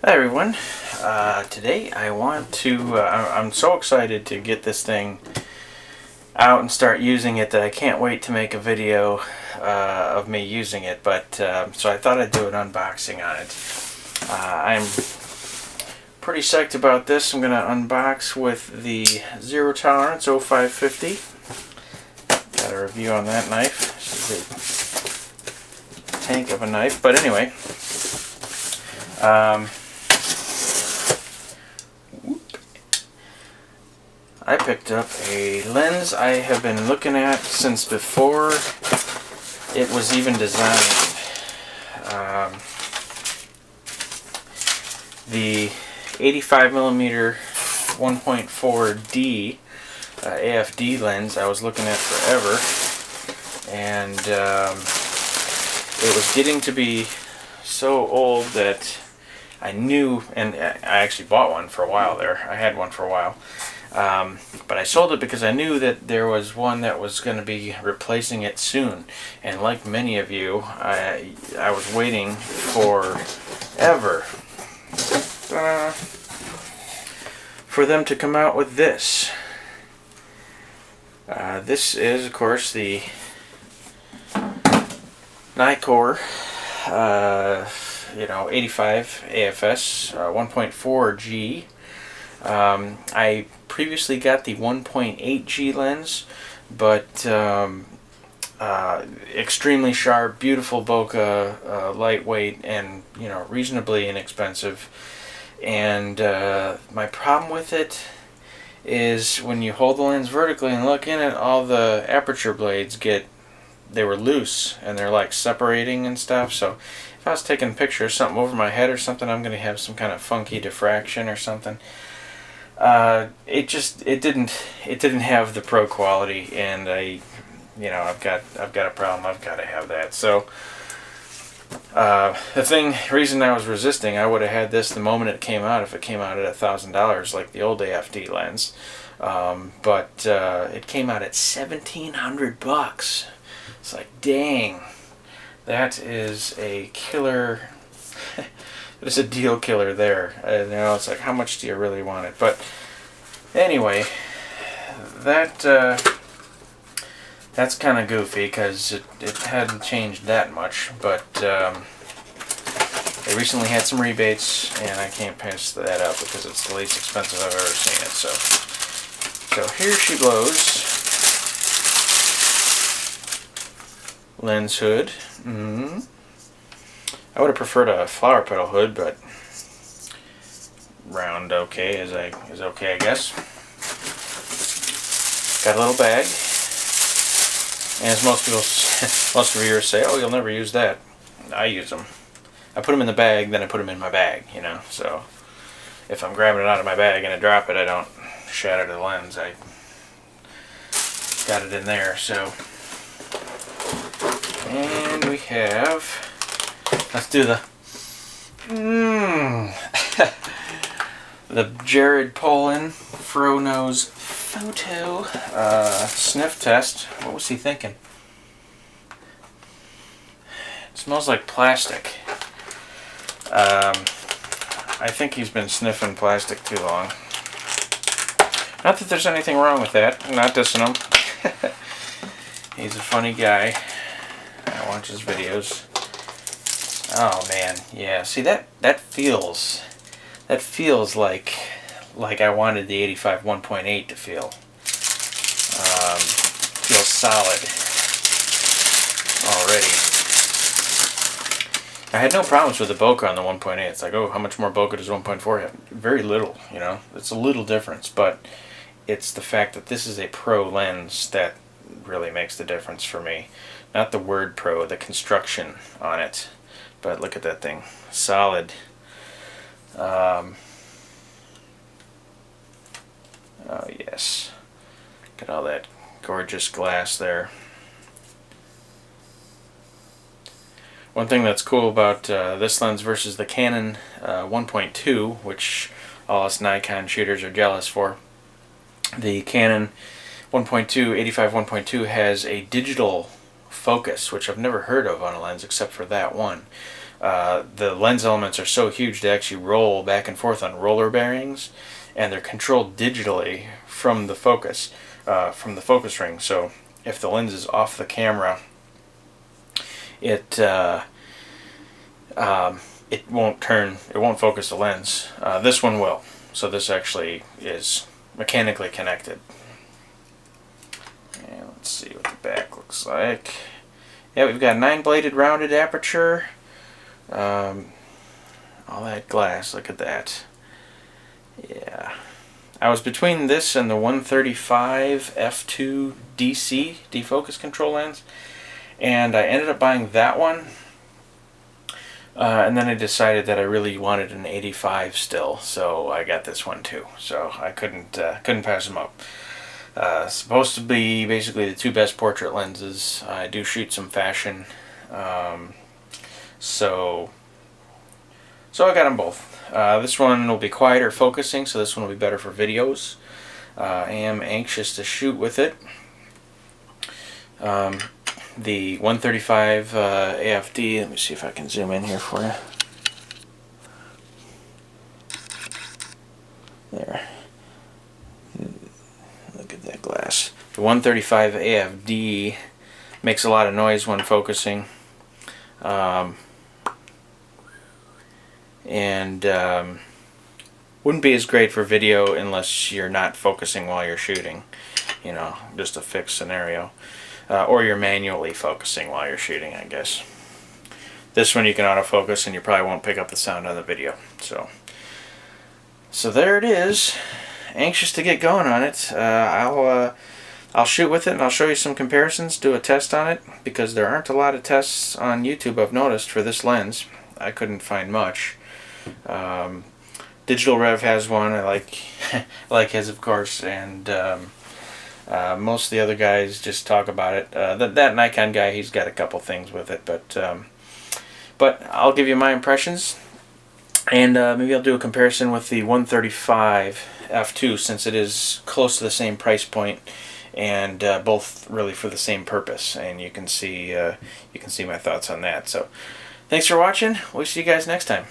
Hi everyone. Today I want to, I'm so excited to get this thing out and start using it that I can't wait to make a video of me using it, but so I thought I'd do an unboxing on it. I'm pretty psyched about this. I'm going to unbox with the Zero Tolerance 0550. Got a review on that knife. This is a tank of a knife, but anyway. I picked up a lens I have been looking at since before it was even designed. The 85mm 1.4D AFD lens I was looking at forever, and it was getting to be so old that I knew, and I actually bought one for a while there. I had one for a while. But I sold it because I knew that there was one that was going to be replacing it soon. And like many of you, I was waiting forever for them to come out with this. This is, of course, the Nikkor 85 AFS 1.4G. I previously got the 1.8G lens, but extremely sharp, beautiful bokeh, lightweight, and reasonably inexpensive. And my problem with it is when you hold the lens vertically and look in it, all the aperture blades they were loose and they're like separating and stuff. So if I was taking a picture of something over my head or something, I'm going to have some kind of funky diffraction or something. It didn't have the pro quality, and I've got a problem. I've got to have that. So reason I was resisting, I would have had this the moment it came out if it came out at $1,000 like the old AFD lens, but it came out at $1,700. It's like, dang, that is a killer. It's a deal killer there. It's like, how much do you really want it? But anyway, that's kind of goofy because it hadn't changed that much. But they recently had some rebates, and I can't pass that up because it's the least expensive I've ever seen it. So here she blows. Lens hood. I would have preferred a flower petal hood, but round okay is okay, I guess. Got a little bag, and as most reviewers say, "Oh, you'll never use that." I use them. I put them in the bag, then I put them in my bag. So if I'm grabbing it out of my bag and I drop it, I don't shatter the lens. I got it in there. So, and we have. Let's do the the Jared Polin Fro Nose photo sniff test. What was he thinking? It smells like plastic. I think he's been sniffing plastic too long. Not that there's anything wrong with that. I'm not dissing him. He's a funny guy. I watch his videos. Oh man, yeah. See, that feels like I wanted the 85 1.8 to feel. Feels solid already. I had no problems with the bokeh on the 1.8. It's like, oh, how much more bokeh does 1.4 have? Very little, It's a little difference, but it's the fact that this is a pro lens that really makes the difference for me. Not the word pro, the construction on it. But look at that thing. Solid. Oh, yes. Got all that gorgeous glass there. One thing that's cool about this lens versus the Canon 1.2, which all us Nikon shooters are jealous for, the Canon 1.2, 85 1.2 has a digital focus, which I've never heard of on a lens except for that one. the lens elements are so huge they actually roll back and forth on roller bearings, and they're controlled digitally from the focus ring. So if the lens is off the camera, it won't focus the lens. This one will. So this actually is mechanically connected. And let's see what the back looks like. Yeah, we've got 9-bladed rounded aperture. All that glass, look at that. Yeah. I was between this and the 135 f2 DC, defocus control lens, and I ended up buying that one. And then I decided that I really wanted an 85 still, so I got this one too. So I couldn't pass them up. Supposed to be basically the two best portrait lenses. I do shoot some fashion, so I got them both. This one will be quieter focusing, so this one will be better for videos. I am anxious to shoot with it. The 135 AFD, let me see if I can zoom in here for you. There. Look at that glass. The 135 AFD makes a lot of noise when focusing. And wouldn't be as great for video unless you're not focusing while you're shooting. You know, just a fixed scenario. Or you're manually focusing while you're shooting, I guess. This one you can autofocus and you probably won't pick up the sound on the video. So there it is. Anxious to get going on it. I'll shoot with it and I'll show you some comparisons, do a test on it, because there aren't a lot of tests on YouTube I've noticed for this lens. I couldn't find much. Digital Rev has one. I like his, of course, and most of the other guys just talk about it. That Nikon guy, he's got a couple things with it, but I'll give you my impressions, and maybe I'll do a comparison with the 135 f2, since it is close to the same price point, and both really for the same purpose. And you can see my thoughts on that. So, thanks for watching. We'll see you guys next time.